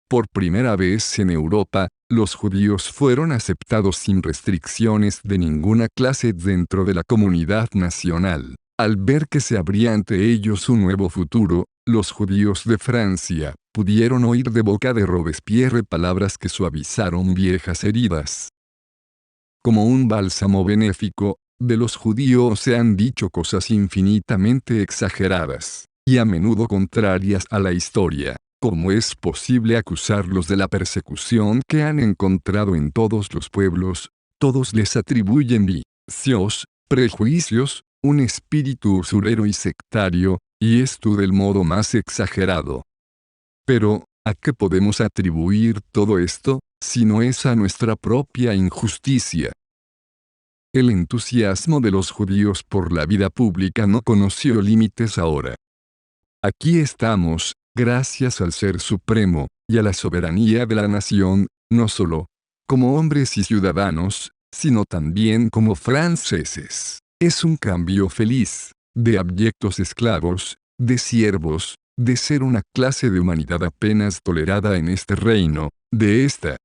Por primera vez en Europa, los judíos fueron aceptados sin restricciones de ninguna clase dentro de la comunidad nacional. Al ver que se abría ante ellos un nuevo futuro, los judíos de Francia pudieron oír de boca de Robespierre palabras que suavizaron viejas heridas. Como un bálsamo benéfico, de los judíos se han dicho cosas infinitamente exageradas, y a menudo contrarias a la historia. ¿Cómo es posible acusarlos de la persecución que han encontrado en todos los pueblos? Todos les atribuyen vicios, prejuicios, un espíritu usurero y sectario, y esto del modo más exagerado. Pero, ¿a qué podemos atribuir todo esto, si no es a nuestra propia injusticia? El entusiasmo de los judíos por la vida pública no conoció límites ahora. Aquí estamos, gracias al Ser Supremo, y a la soberanía de la nación, no solo como hombres y ciudadanos, sino también como franceses. Es un cambio feliz, de abyectos esclavos, de siervos, de ser una clase de humanidad apenas tolerada en este reino, de esta,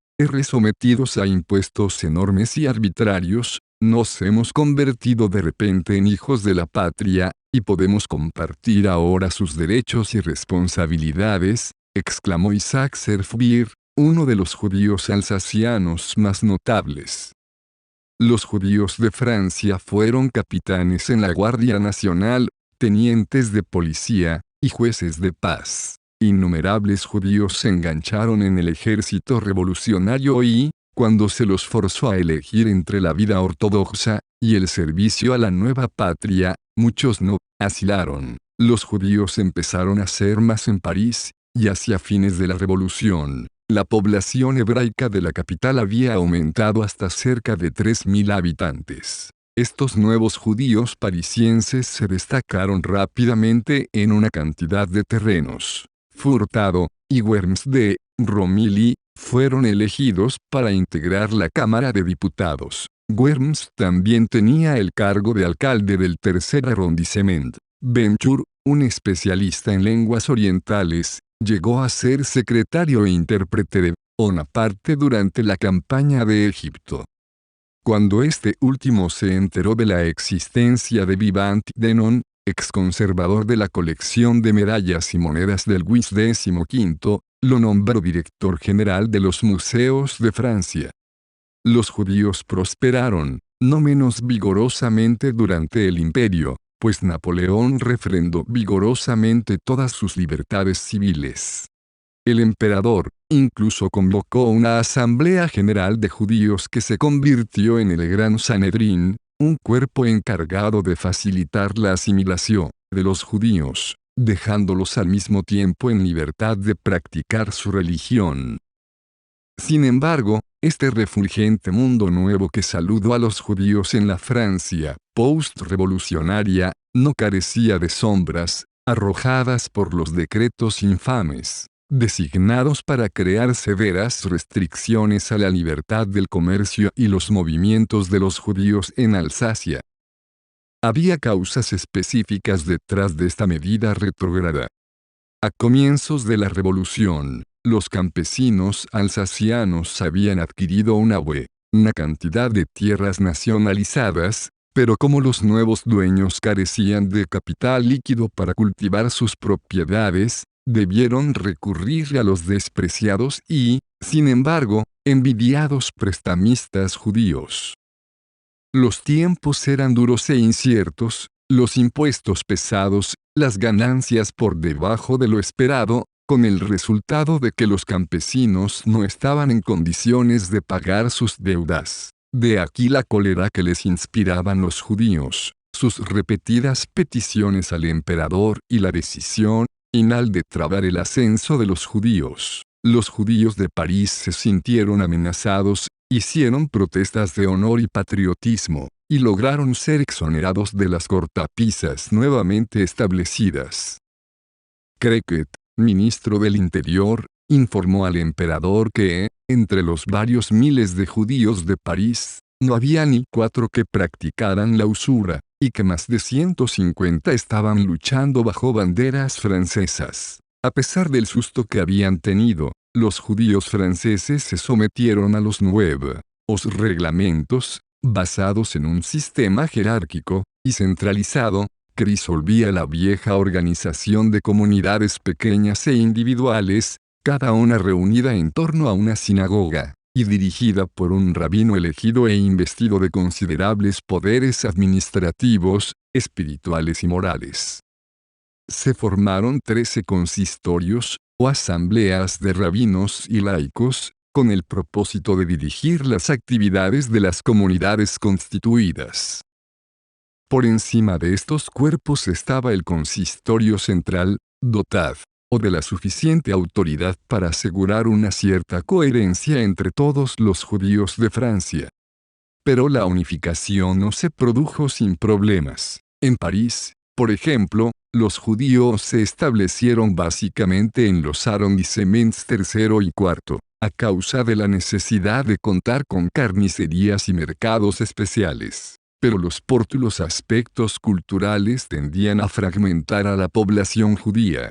sometidos a impuestos enormes y arbitrarios, nos hemos convertido de repente en hijos de la patria, y podemos compartir ahora sus derechos y responsabilidades, exclamó Isaac Serfbir, uno de los judíos alsacianos más notables. Los judíos de Francia fueron capitanes en la Guardia Nacional, tenientes de policía, y jueces de paz. Innumerables judíos se engancharon en el ejército revolucionario y, cuando se los forzó a elegir entre la vida ortodoxa y el servicio a la nueva patria, muchos no vacilaron. Los judíos empezaron a ser más en París, y hacia fines de la revolución, la población hebraica de la capital había aumentado hasta cerca de 3.000 habitantes. Estos nuevos judíos parisienses se destacaron rápidamente en una cantidad de terrenos. Furtado y Worms de Romilly fueron elegidos para integrar la Cámara de Diputados. Worms también tenía el cargo de alcalde del tercer arrondissement. Benchur, un especialista en lenguas orientales, llegó a ser secretario e intérprete de Bonaparte durante la campaña de Egipto. Cuando este último se enteró de la existencia de Vivant Denon, exconservador de la colección de medallas y monedas del Luis XV, lo nombró director general de los museos de Francia. Los judíos prosperaron, no menos vigorosamente durante el imperio, pues Napoleón refrendó vigorosamente todas sus libertades civiles. El emperador, incluso convocó una asamblea general de judíos que se convirtió en el Gran Sanedrín, un cuerpo encargado de facilitar la asimilación de los judíos, dejándolos al mismo tiempo en libertad de practicar su religión. Sin embargo, este refulgente mundo nuevo que saludó a los judíos en la Francia post-revolucionaria, no carecía de sombras, arrojadas por los decretos infames, designados para crear severas restricciones a la libertad del comercio y los movimientos de los judíos en Alsacia. Había causas específicas detrás de esta medida retrógrada. A comienzos de la revolución, los campesinos alsacianos habían adquirido una cantidad de tierras nacionalizadas, pero como los nuevos dueños carecían de capital líquido para cultivar sus propiedades, debieron recurrir a los despreciados y, sin embargo, envidiados prestamistas judíos. Los tiempos eran duros e inciertos, los impuestos pesados, las ganancias por debajo de lo esperado, con el resultado de que los campesinos no estaban en condiciones de pagar sus deudas. De aquí la cólera que les inspiraban los judíos, sus repetidas peticiones al emperador y la decisión final de trabar el ascenso de los judíos. Los judíos de París se sintieron amenazados, hicieron protestas de honor y patriotismo, y lograron ser exonerados de las cortapisas nuevamente establecidas. Crequet, ministro del Interior, informó al emperador que, entre los varios miles de judíos de París, no había ni 4 que practicaran la usura, y que más de 150 estaban luchando bajo banderas francesas. A pesar del susto que habían tenido, los judíos franceses se sometieron a los nuevos reglamentos, basados en un sistema jerárquico y centralizado, que disolvía la vieja organización de comunidades pequeñas e individuales, cada una reunida en torno a una sinagoga, y dirigida por un rabino elegido e investido de considerables poderes administrativos, espirituales y morales. Se formaron 13 consistorios, o asambleas de rabinos y laicos, con el propósito de dirigir las actividades de las comunidades constituidas. Por encima de estos cuerpos estaba el consistorio central, dotado de la suficiente autoridad para asegurar una cierta coherencia entre todos los judíos de Francia. Pero la unificación no se produjo sin problemas. En París, por ejemplo, los judíos se establecieron básicamente en los arrondissements tercero y cuarto, a causa de la necesidad de contar con carnicerías y mercados especiales. Pero los aspectos culturales tendían a fragmentar a la población judía.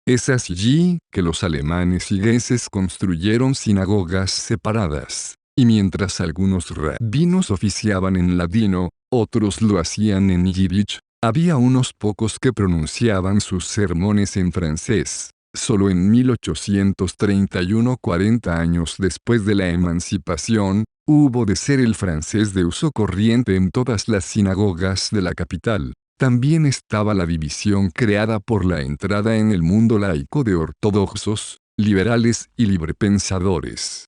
Es allí que los alemanes y gueses construyeron sinagogas separadas, y mientras algunos rabinos oficiaban en ladino, otros lo hacían en yiddish, había unos pocos que pronunciaban sus sermones en francés. Solo en 1831, 40 años después de la emancipación, hubo de ser el francés de uso corriente en todas las sinagogas de la capital. También estaba la división creada por la entrada en el mundo laico de ortodoxos, liberales y librepensadores.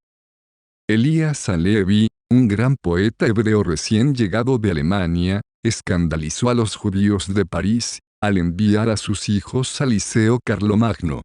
Elías Halevi, un gran poeta hebreo recién llegado de Alemania, escandalizó a los judíos de París, al enviar a sus hijos al Liceo Carlomagno.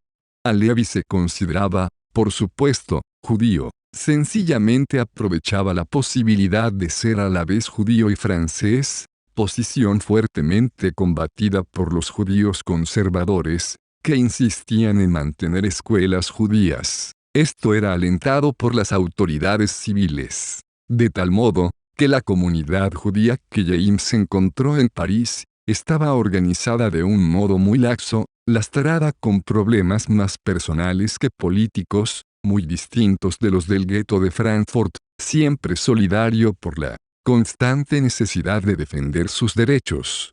Halevi se consideraba, por supuesto, judío. Sencillamente aprovechaba la posibilidad de ser a la vez judío y francés, posición fuertemente combatida por los judíos conservadores, que insistían en mantener escuelas judías. Esto era alentado por las autoridades civiles. De tal modo, que la comunidad judía que James encontró en París, estaba organizada de un modo muy laxo, lastrada con problemas más personales que políticos, muy distintos de los del gueto de Frankfurt, siempre solidario por la constante necesidad de defender sus derechos.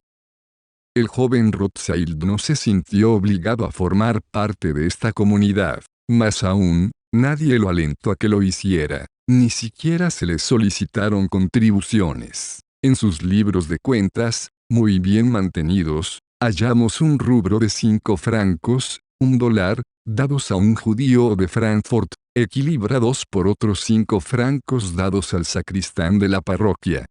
El joven Rothschild no se sintió obligado a formar parte de esta comunidad, más aún, nadie lo alentó a que lo hiciera, ni siquiera se le solicitaron contribuciones. En sus libros de cuentas, muy bien mantenidos, hallamos un rubro de 5 francos, $1, dados a un judío de Frankfurt, equilibrados por otros 5 francos dados al sacristán de la parroquia.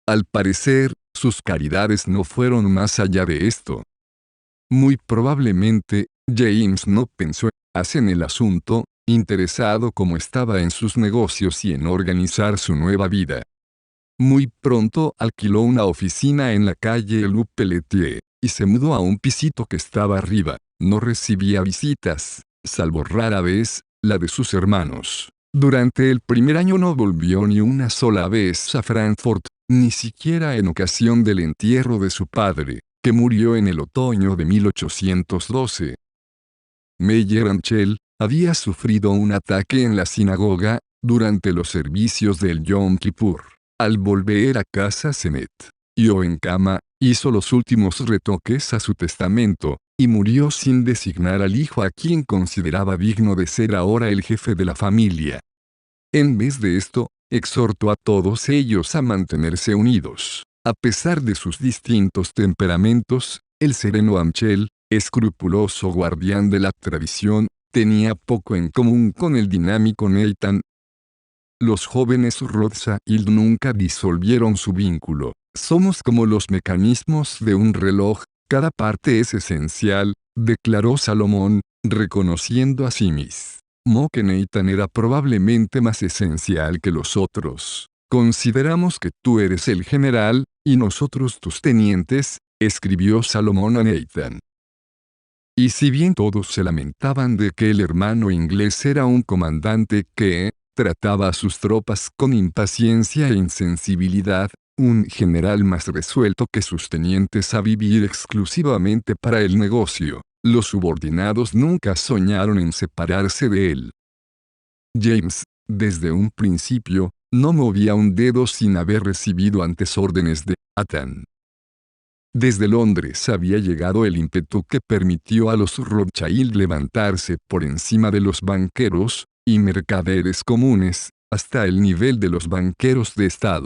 Al parecer, sus caridades no fueron más allá de esto. Muy probablemente, James no pensó en el asunto, interesado como estaba en sus negocios y en organizar su nueva vida. Muy pronto alquiló una oficina en la calle Le Pelletier, y se mudó a un pisito que estaba arriba. No recibía visitas, salvo rara vez, la de sus hermanos. Durante el primer año no volvió ni una sola vez a Frankfurt, ni siquiera en ocasión del entierro de su padre, que murió en el otoño de 1812. Meyer Amschel había sufrido un ataque en la sinagoga, durante los servicios del Yom Kippur. Al volver a casa se metió en cama, hizo los últimos retoques a su testamento, y murió sin designar al hijo a quien consideraba digno de ser ahora el jefe de la familia. En vez de esto, exhortó a todos ellos a mantenerse unidos. A pesar de sus distintos temperamentos, el sereno Amschel, escrupuloso guardián de la tradición, tenía poco en común con el dinámico Nathan. Los jóvenes Rothschild nunca disolvieron su vínculo. Somos como los mecanismos de un reloj, cada parte es esencial, declaró Salomón, reconociendo a sí mismo que Nathan era probablemente más esencial que los otros. Consideramos que tú eres el general, y nosotros tus tenientes, escribió Salomón a Nathan. Y si bien todos se lamentaban de que el hermano inglés era un comandante que trataba a sus tropas con impaciencia e insensibilidad, un general más resuelto que sus tenientes a vivir exclusivamente para el negocio, Los subordinados nunca soñaron en separarse de él. James, desde un principio, no movía un dedo sin haber recibido antes órdenes de Manhattan. Desde Londres había llegado el ímpetu que permitió a los Rothschild levantarse por encima de los banqueros y mercaderes comunes, hasta el nivel de los banqueros de Estado.